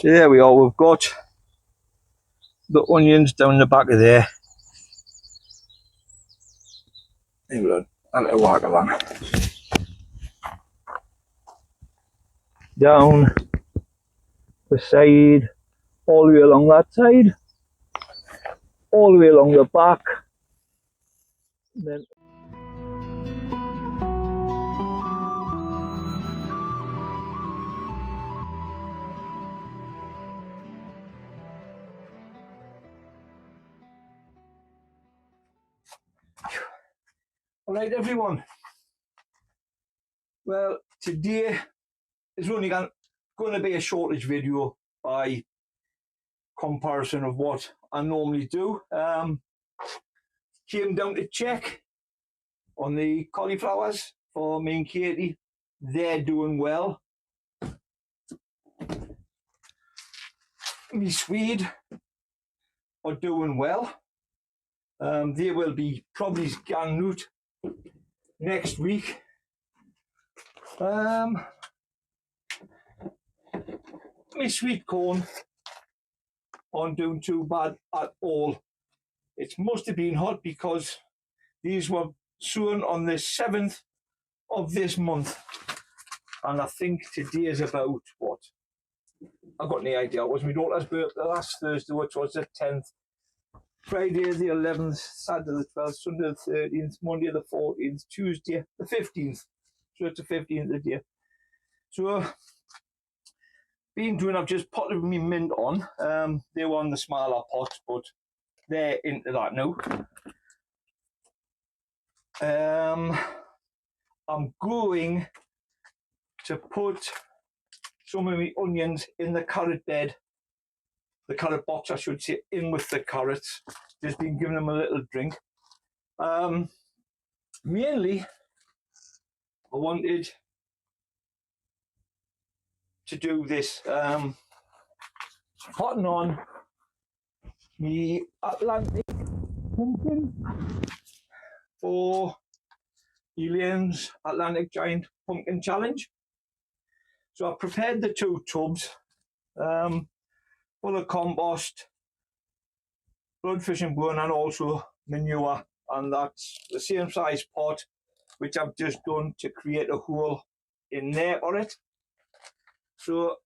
So there we are, we've got the onions down the back of there. There we go, a little walk along. Down the side, all the way along that side, all the way along the back. And then alright everyone, well today is only going to be a shortage video by comparison of what I normally do. Came down to check on the cauliflowers for me and Katie. They're doing well. Me Swede are doing well. They will be probably scan root next week. My sweet corn aren't doing too bad at all. It must have been hot because these were sown on the 7th of this month, and I think today is about what? I've got no idea. It was my daughter's birthday last Thursday, which was the 10th. Friday the 11th, Saturday the 12th, Sunday the 13th, Monday the 14th, Tuesday the 15th. So it's the 15th of the day. So been doing, I've just potted my mint on. They were on the smaller pots, but they're into that now. I'm going to put some of my onions in the carrot bed, the carrot box I should say, in with the carrots. Just been giving them a little drink. Mainly I wanted to do this, potting on the Atlantic pumpkin for Elane's Atlantic Giant Pumpkin Challenge. So I prepared the 2 tubs full of compost, bloodfish and bone, and also manure, and that's the same size pot which I've just done to create a hole in there for it. So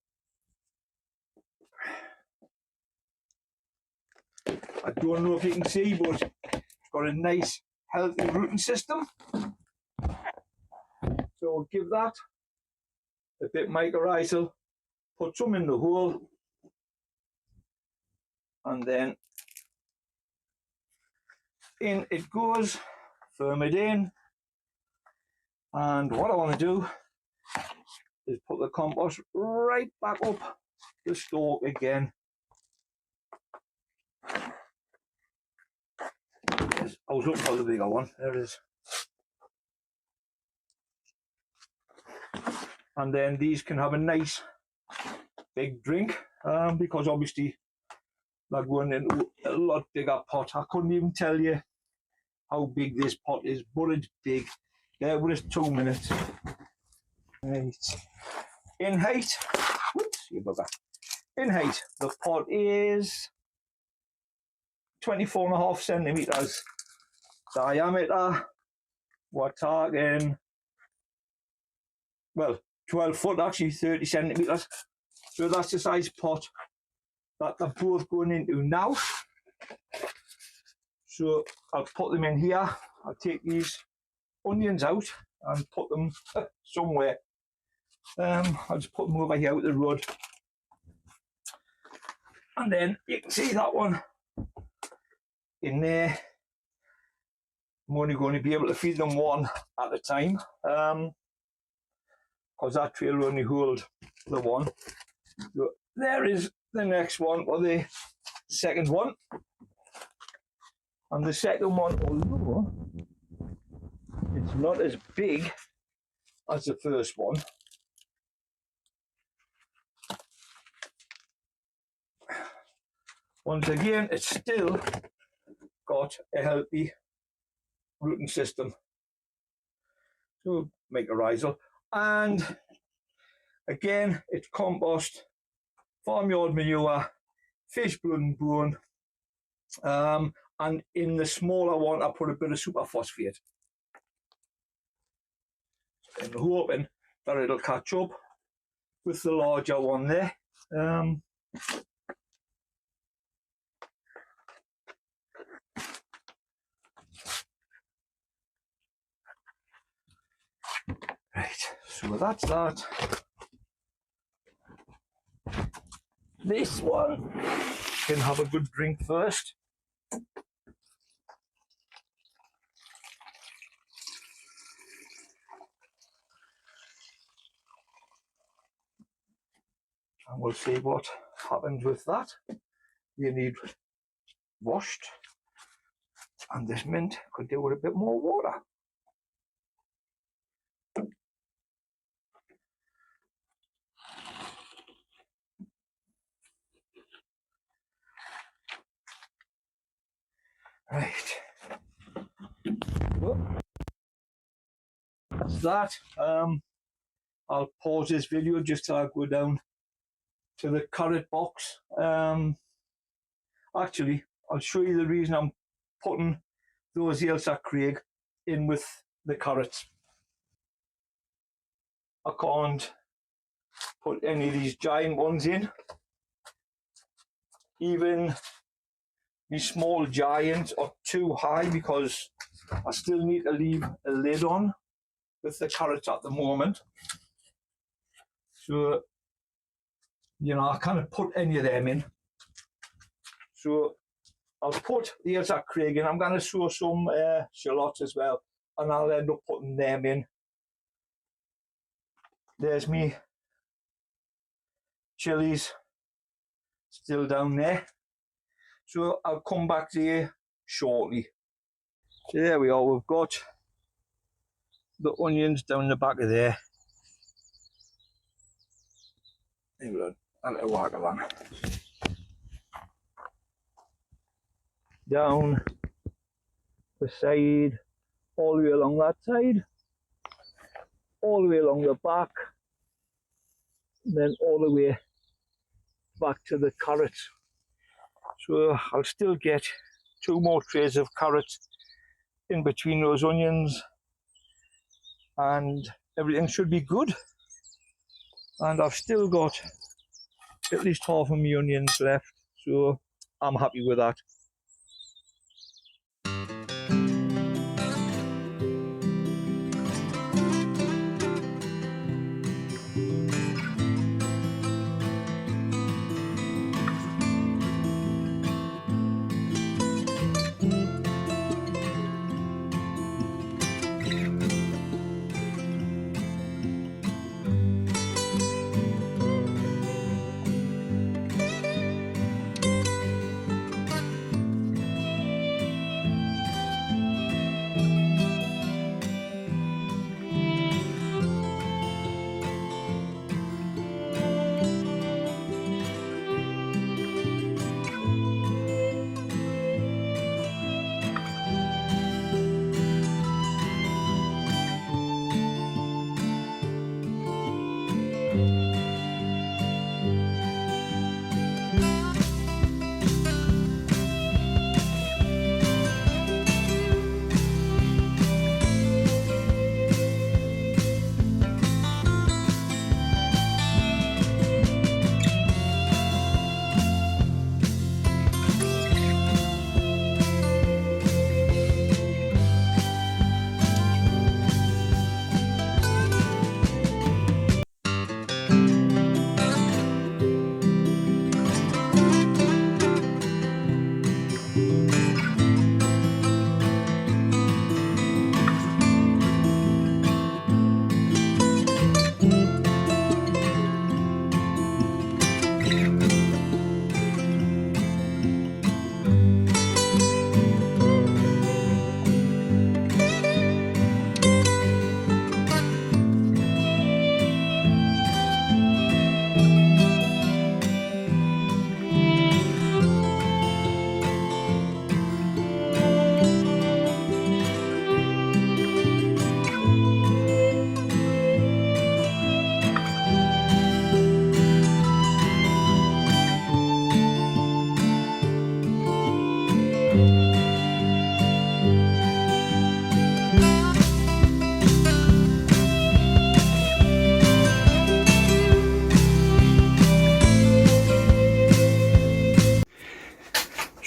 I don't know if you can see, but it's got a nice healthy rooting system. So we'll give that a bit mycorrhizal, put some in the hole, and then in it goes, firm it in. And what I want to do is put the compost right back up the stalk again. Yes, I was looking for the bigger one, there it is. And then these can have a nice big drink, because obviously they're going into a lot bigger pot. I couldn't even tell you how big this pot is, but it's big. There it was 2 minutes. Right. In height, whoops, you bugger. In height, the pot is 24.5 centimeters. Diameter, we're talking, well, 12 foot actually, 30 centimeters. So that's the size pot that they're both going into now. So I'll put them in here. I'll take these onions out and put them somewhere. I'll just put them over here with the road. And then you can see that one in there. I'm only going to be able to feed them one at a time, because that tray will only hold the one. So there is the next one, or the second one. And the second one, although it's not as big as the first one, once again, it's still got a healthy rooting system. So mycorrhizal, and again, it's compost farmyard manure, fish blood and bone, and in the smaller one I put a bit of superphosphate. And hoping that it'll catch up with the larger one there. Right, so that's that. This one can have a good drink first. And we'll see what happens with that. You need washed, and this mint could do with a bit more water. Right. That's that. I'll pause this video just till I go down to the carrot box. Actually, I'll show you the reason I'm putting those Ailsa Craig in with the carrots. I can't put any of these giant ones in. Even these small giants are too high because I still need to leave a lid on with the carrots at the moment. So, you know, I can't put any of them in. So I'll put the Ailsa Craig in. I'm going to sow some shallots as well, and I'll end up putting them in. There's me chilies still down there. So I'll come back to you shortly. So there we are, we've got the onions down the back of there. There we go, a little whack along. Down the side, all the way along that side, all the way along the back, and then all the way back to the carrots. So I'll still get 2 more trays of carrots in between those onions, and everything should be good. And I've still got at least half of my onions left, so I'm happy with that.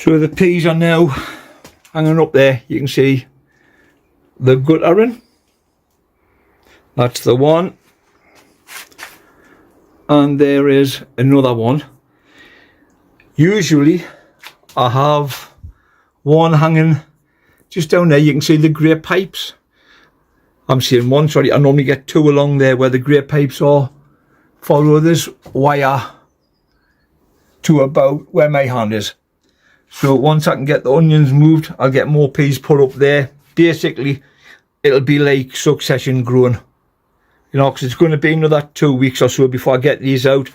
So the peas are now hanging up there. You can see the guttering. That's the one. And there is another one. Usually I have one hanging just down there. You can see the grey pipes. I'm seeing one, sorry. I normally get two along there where the grey pipes are. Follow this wire to about where my hand is. So once I can get the onions moved, I'll get more peas put up there. Basically, it'll be like succession growing. You know, because it's going to be another 2 weeks or so before I get these out.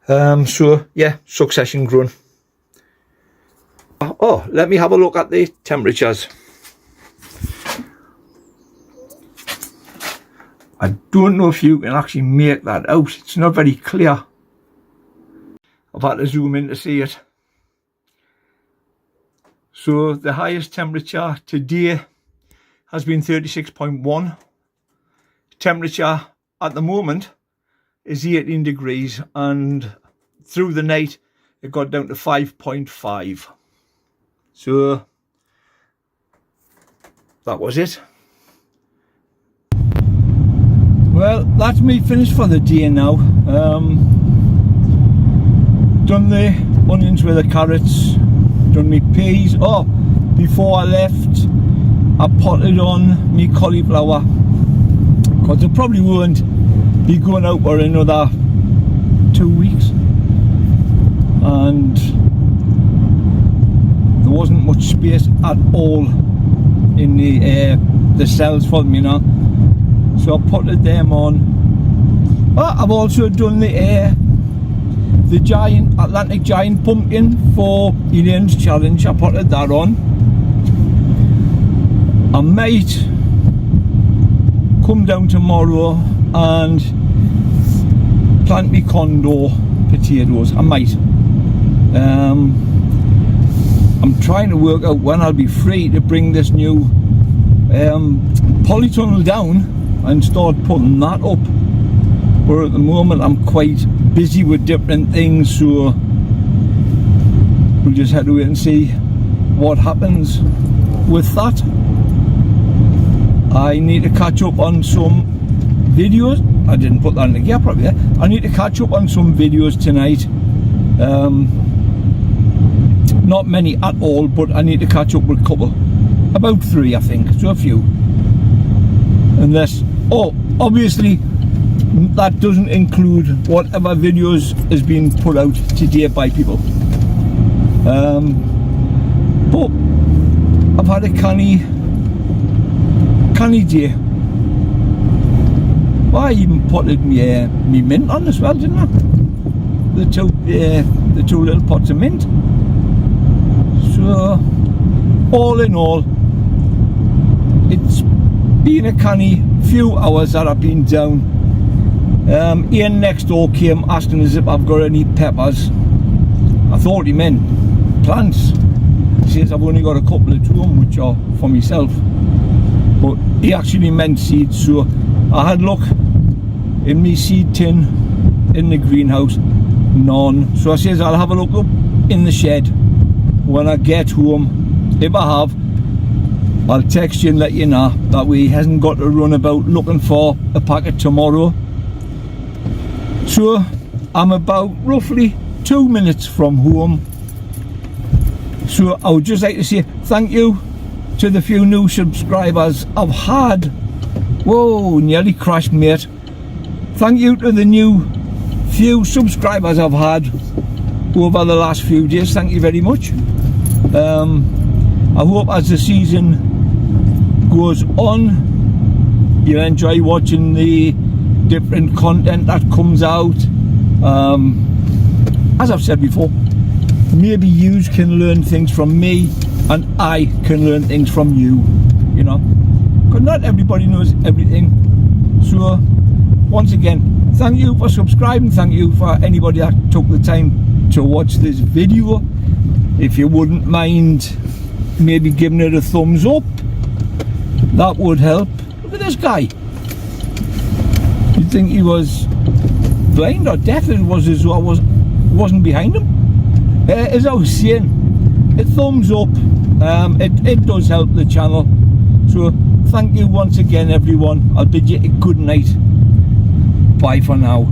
So, yeah, succession growing. Oh, let me have a look at the temperatures. I don't know if you can actually make that out. It's not very clear. I've had to zoom in to see it. So the highest temperature today has been 36.1. Temperature at the moment is 18 degrees, and through the night it got down to 5.5. So that was it. Well, that's me finished for the day now. Done the onions with the carrots, done me peas. Oh, before I left, I potted on me cauliflower, because I probably won't be going out for another 2 weeks, and there wasn't much space at all in the cells for them, you know. So I potted them on. Oh, I've also done the giant Atlantic giant pumpkin for Elaine's challenge. I potted that on. I might come down tomorrow and plant me condor potatoes. I might. I'm trying to work out when I'll be free to bring this new polytunnel down and start putting that up. But at the moment I'm quite busy with different things, so we'll just have to wait and see what happens with that. I need to catch up on some videos. I didn't put that in the gap right there. I need to catch up on some videos tonight. Not many at all, but I need to catch up with a couple. About 3, I think, so a few. Unless, oh, obviously that doesn't include whatever videos has been put out today by people. But I've had a canny day. Well, I even potted me mint on as well, didn't I? The two little pots of mint. So all in all, it's been a canny few hours that I've been down. Ian next door came asking us if I've got any peppers. I thought he meant plants. He says I've only got a couple at home, which are for myself, but he actually meant seeds. So I had a look in my seed tin in the greenhouse, none. So I says I'll have a look up in the shed when I get home. If I have, I'll text you and let you know. That way he hasn't got to run about looking for a packet tomorrow. So I'm about roughly 2 minutes from home. So I would just like to say thank you to the few new subscribers I've had. Whoa, nearly crashed, mate. Thank you to the new few subscribers I've had over the last few days. Thank you very much. I hope as the season goes on, you'll enjoy watching the different content that comes out. As I've said before, maybe you can learn things from me and I can learn things from you, you know, because not everybody knows everything. So once again, thank you for subscribing. Thank you for anybody that took the time to watch this video. If you wouldn't mind maybe giving it a thumbs up, that would help. Look at this guy. You'd think he was blind or deaf. It was as though I wasn't behind him. As I was saying, thumbs up. It does help the channel. So thank you once again, everyone. I'll bid you a good night. Bye for now.